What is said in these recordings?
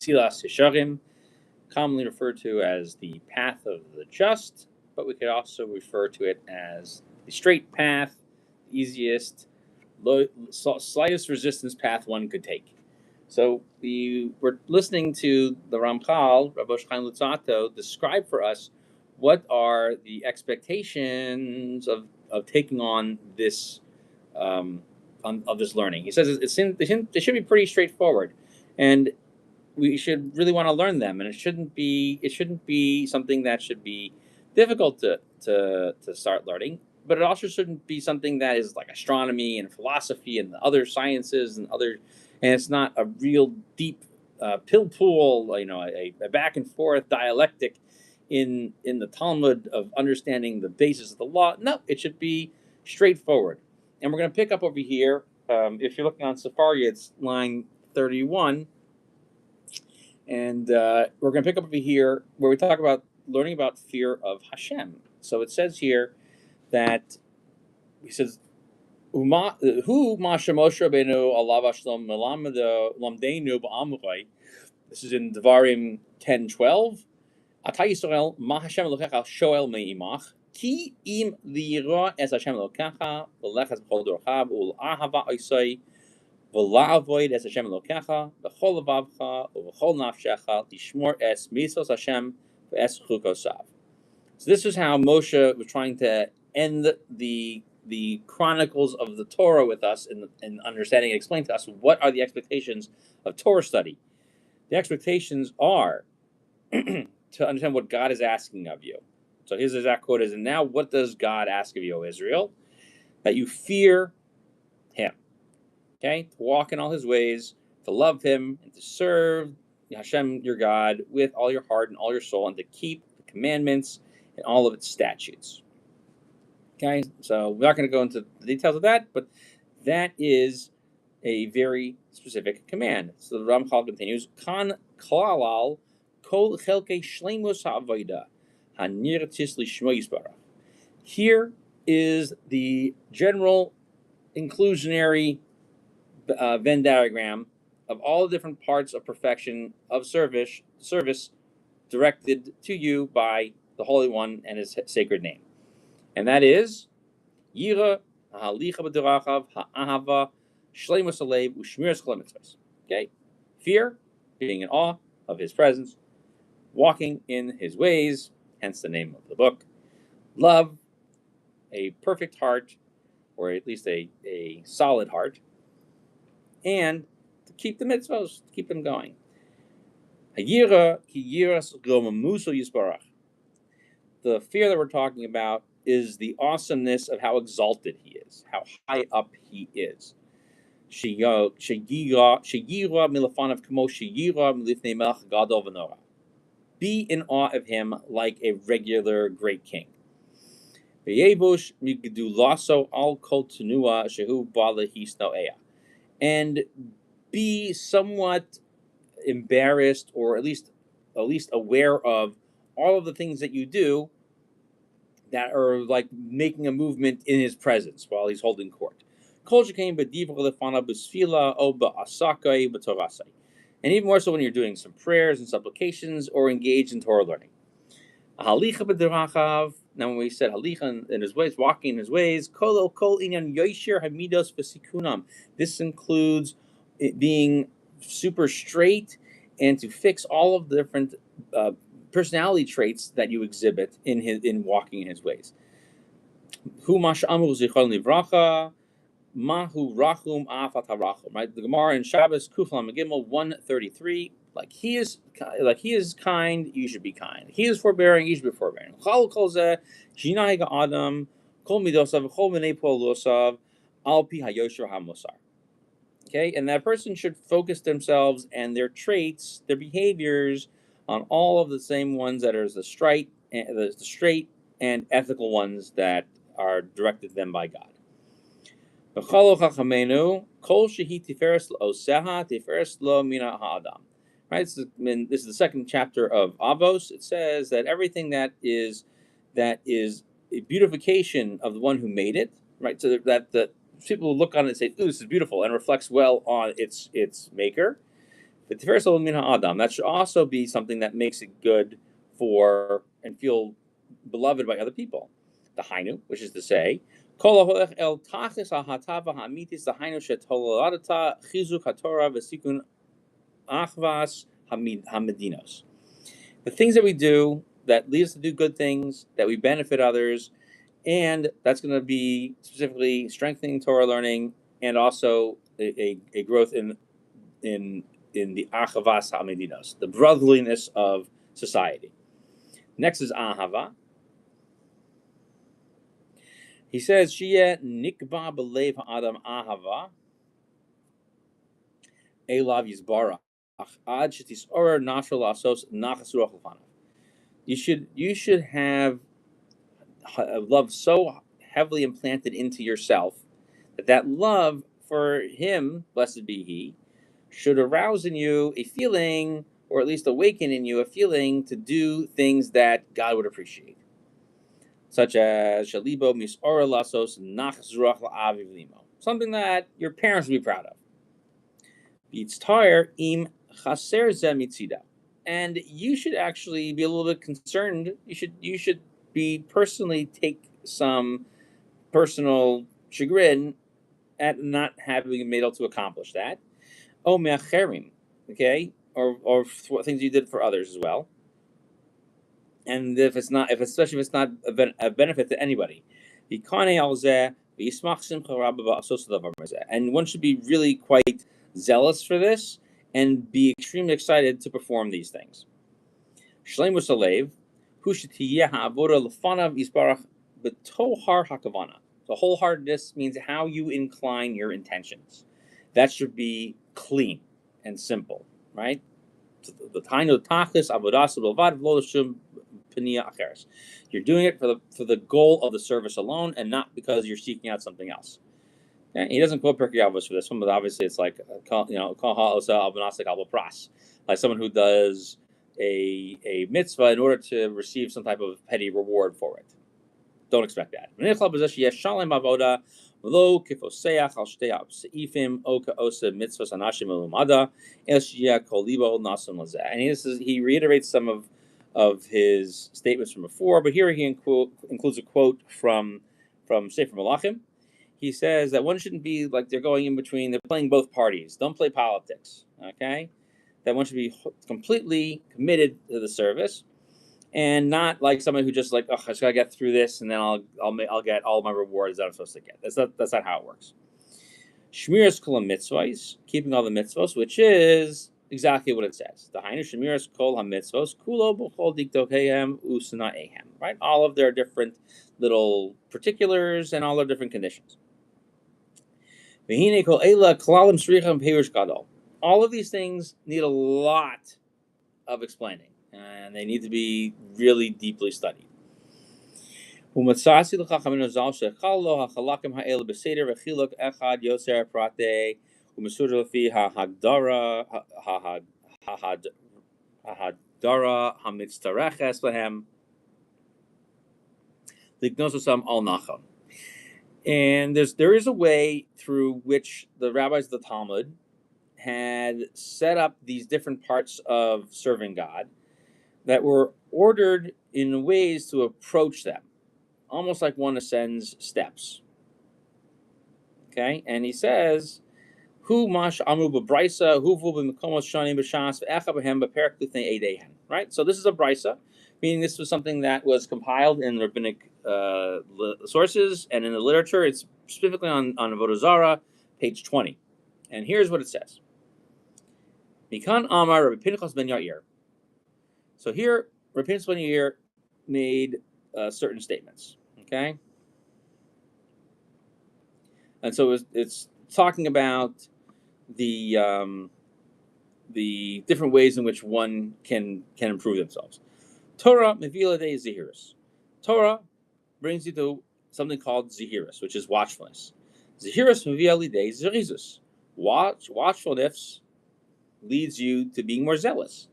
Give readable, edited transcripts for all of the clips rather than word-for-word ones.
Mesilas Yesharim, commonly referred to as the path of the just, but we could also refer to it as the straight path, easiest, slightest resistance path one could take. So we were listening to the Ramchal, Rabbi Chaim Lutzato, describe for us what are the expectations of taking on this of this learning. He says they should be pretty straightforward, and we should really want to learn them, and it shouldn't be something that should be difficult to start learning, but it also shouldn't be something that is like astronomy and philosophy and other sciences and it's not a real deep pill pool, a back and forth dialectic in the Talmud of understanding the basis of the law. No, it should be straightforward. And we're going to pick up over here. If you're looking on Safari, it's line 31. And we're going to pick up over here where we talk about learning about fear of Hashem. So it says here that he says, "Hu Masha Moshe Rabbeinu alav Hashem lamdeinu ba'amrei." This is in Devarim 10:12. Ata Yisrael ma Hashem Elokecha shoel me'imach ki im lira es Hashem Elokecha v'lechas b'chol dorchav u'l'ahava oisai v'la'avoid es Hashem Elokecha v'chol levavcha u'v'chol nafshecha lishmor es mitzvos Hashem v'es chukosav. So this is how Moshe was trying to end the chronicles of the Torah with us in understanding and explain to us what are the expectations of Torah study. The expectations are to understand what God is asking of you. So his exact quote is, "And now what does God ask of you, O Israel? That you fear him." Okay? To walk in all his ways, to love him, and to serve Hashem, your God, with all your heart and all your soul, and to keep the commandments and all of its statutes. Okay? So we're not going to go into the details of that, but that is a very specific command. So the Ramchal continues, "Kan klalal kol chelkei shleimus ha'avoda hanirtis lishmo yisbarach." Here is the general inclusionary Venn diagram of all the different parts of perfection of service directed to you by the Holy One and his sacred name. And that is Yira, Halicha b'derachav, Ha'ahava, Shleimus alev, Ushmiras kol mitzvos. Okay? Fear, being in awe of his presence, walking in his ways, hence the name of the book. Love, a perfect heart, or at least a solid heart, and to keep the mitzvos, to keep them going. Hayira ki yiras gomamuso yisbarach. The fear that we're talking about is the awesomeness of how exalted he is, how high up he is. Sheyira milafanav kamo sheyira milifnei melech gadol v'nora. Be in awe of him like a regular great king. V'yebush migdulaso al kol tenua shehu bala hisnoea. And be somewhat embarrassed, or at least aware of all of the things that you do that are like making a movement in his presence while he's holding court. And even more so when you're doing some prayers and supplications or engaged in Torah learning. Now when we said halicha in his ways, walking in his ways, this includes it being super straight and to fix all of the different personality traits that you exhibit in walking in his ways. Mahu rachum afat harachum. Right, the Gemara in Shabbos Kuflam Gimel 133. Like he is kind, you should be kind. He is forbearing, you should be forbearing. Chal kol zeh shinai adam kol midosav kol minei polosav al pi hayosher hamosar. Okay, and that person should focus themselves and their traits, their behaviors, on all of the same ones that are the straight and ethical ones that are directed to them by God. Right, so this is the second chapter of Avos. It says that everything that is a beautification of the one who made it, right? So that people will look on it and say, "Ooh, this is beautiful," and reflects well on its maker. That should also be something that makes it good for and feel beloved by other people. The Hainu, which is to say, Kol haholech el tachlis hahatava hamitis the Hainu shetoladata chizuk hatorah v'sikun achvas hamedinos. The things that we do that lead us to do good things, that we benefit others, and that's going to be specifically strengthening Torah learning and also a growth in the achavas hamedinos, the brotherliness of society. Next is ahava. He says, "Shia nikba b'lev ha'adam ahava elav yizbarach ad shetisor nafshel lasos nachas ruach l'fanav." You should have love so heavily implanted into yourself that love for him, blessed be he, should arouse in you a feeling, or at least awaken in you a feeling to do things that God would appreciate, such as shalibo misora lasos nachas ruach la'aviv limo, something that your parents would be proud of. B'yitztar im chaser ze mitzida, and you should actually be a little bit concerned. You should be personally take some personal chagrin at not having been able to accomplish that. Oh, me'acherim, okay, or things you did for others as well. And especially if it's not a benefit to anybody, and one should be really quite zealous for this and be extremely excited to perform these things. Shleimus alev, hu shetiyeh ha'avoda lefanav yisbarach b'tohar hakavana. So wholeheartedness means how you incline your intentions. That should be clean and simple, right? The tainu tachlis avodas b'lvad v'lo l'shum penia acheres. You're doing it for the goal of the service alone, and not because you're seeking out something else. Okay? He doesn't quote Pirkei Avos for this one, but obviously it's like kol ha'osa al b'nasek al b'pras, like someone who does a mitzvah in order to receive some type of petty reward for it. Don't expect that. And he reiterates some of his statements from before, but here he includes a quote from Sefer Malachim. He says that one shouldn't be like they're going in between, they're playing both parties. Don't play politics, okay? That one should be completely committed to the service, and not like someone who just like, oh, I just gotta get through this, and then I'll get all my rewards that I'm supposed to get. That's not how it works. Shmiras kol mitzvos, keeping all the mitzvos, which is exactly what it says. The hainu shmiras kol hamitzvos kulo b'chol diktokehem usanaehem. Right, all of their different little particulars and all their different conditions. V'hine kol ela klalim shricham peirush gadol. All of these things need a lot of explaining, and they need to be really deeply studied. Umatzasi l'chachamim zal shechal lo hachalakim ha'el b'seder v'chiluk echad yoser prate u'mesur lefi ha'hagdara ha'mitztareches lehem lignososam al nachon. And there is a way through which the rabbis of the Talmud had set up these different parts of serving God that were ordered in ways to approach them, almost like one ascends steps. Okay, and he says, "Hu mash amru b'brisa, hu vu b'mekomos shanim b'shas v'echa b'hem b'perek l'fnei eideihen." Right. So this is a brisa, meaning this was something that was compiled in rabbinic sources and in the literature. It's specifically on Avodah Zarah, page 20, and here's what it says. Mikan Amar Rabbi Pinchas ben Yair. So here, Rabbi Pinchas ben Yair made certain statements. Okay, and so it's talking about the different ways in which one can improve themselves. Torah mevila de zihirus. Torah brings you to something called zihirus, which is watchfulness. Zihirus mevila de zerizus. Watchfulness leads you to being more zealous.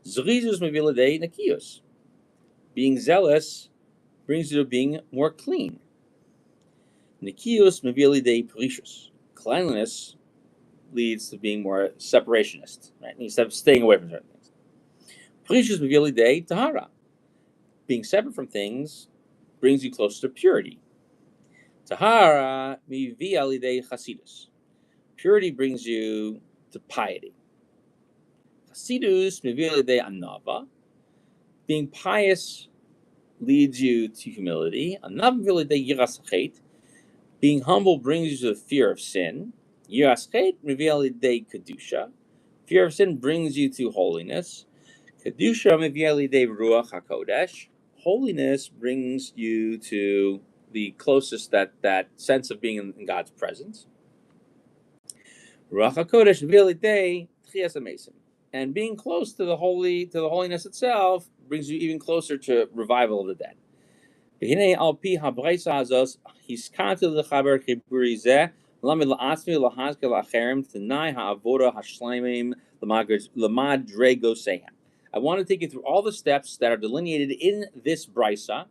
Zerizus mevila de nakius. Being zealous brings you to being more clean. Nikius mevila de perishus. Cleanliness leads to being more separationist, right? Instead of staying away from certain things. Precious Mevili Day Tahara. Being separate from things brings you closer to purity. Tahara Mivi Alidei Chasidus. Purity brings you to piety. Chasidus Mivi Alidei Anava. Being pious leads you to humility. Anava Mivi Alidei Yiras Chet. Being humble brings you to the fear of sin. Yiras Chet Mivi Alidei Kedusha. Fear of sin brings you to holiness. Kedusha Mivi Alidei Ruach HaKodesh. Holiness brings you to the closest that sense of being in God's presence. Ruach HaKodesh V'ilidei Tchias HaMesim. And being close to the holiness itself brings you even closer to revival of the dead. V'hinei al pi habraisa hazos hiskantu l'chaber chiburi zeh lamid la'atzmi lahazke la'acherim t'nai ha'avoda hashleimim l'madrego sehem. I want to take you through all the steps that are delineated in this brisa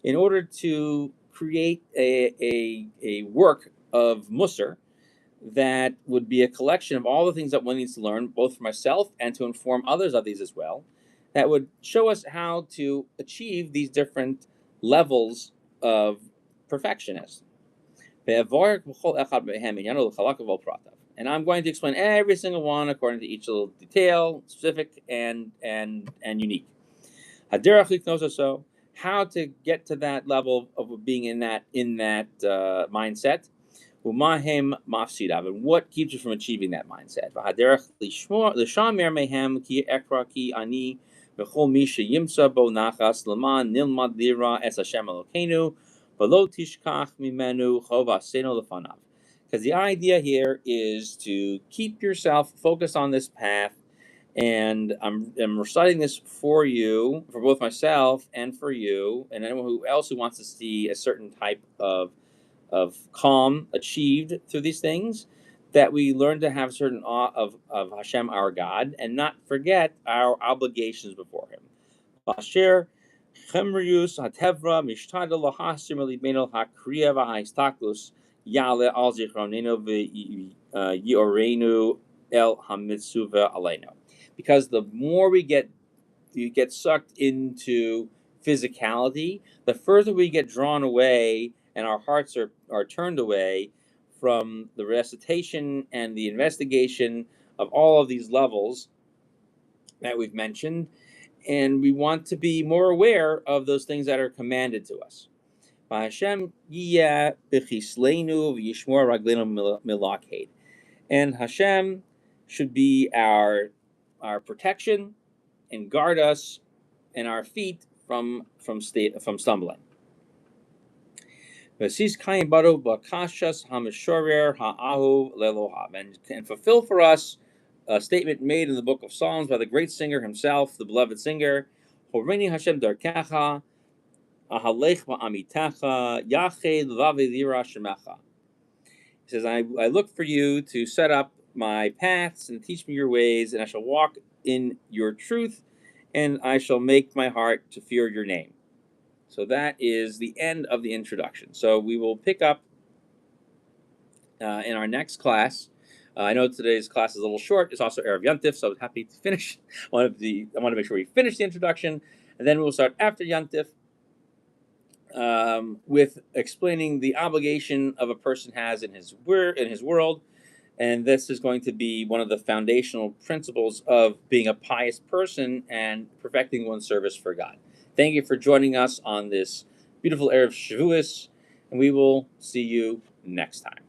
in order to create a work of Musar that would be a collection of all the things that one needs to learn, both for myself and to inform others of these as well, that would show us how to achieve these different levels of perfectionism. And I'm going to explain every single one according to each little detail, specific and unique. So how to get to that level of being in that mindset. And what keeps you from achieving that mindset? Because the idea here is to keep yourself focused on this path, and I'm reciting this for you, for both myself and for you, and anyone else who wants to see a certain type of calm achieved through these things, that we learn to have certain awe of Hashem, our God, and not forget our obligations before Him. Basher Chemrius Hatevra Mishtadel Lahasir Melibeno Hakriya V'Haistaklus Yale Al Zichronenu V'Yorenu El Hamitsuva Aleinu. Because the more you get sucked into physicality, the further we get drawn away and our hearts are turned away from the recitation and the investigation of all of these levels that we've mentioned, and we want to be more aware of those things that are commanded to us. And Hashem should be our protection and guard us and our feet from stumbling. And fulfill for us a statement made in the book of Psalms by the great singer himself, the beloved singer. Horini Hashem darkecha, ahalech ba'amitecha, yached vavi lira shemecha. He says, I look for you to set up my paths and teach me your ways, and I shall walk in your truth, and I shall make my heart to fear your name. So that is the end of the introduction. So we will pick up in our next class. I know today's class is a little short. It's also Erev Yantif, so I'm happy to finish. I want to make sure we finish the introduction, and then we'll start after Yantif with explaining the obligation of a person has in his world, and this is going to be one of the foundational principles of being a pious person and perfecting one's service for God. Thank you for joining us on this beautiful Erev Shavuos, and we will see you next time.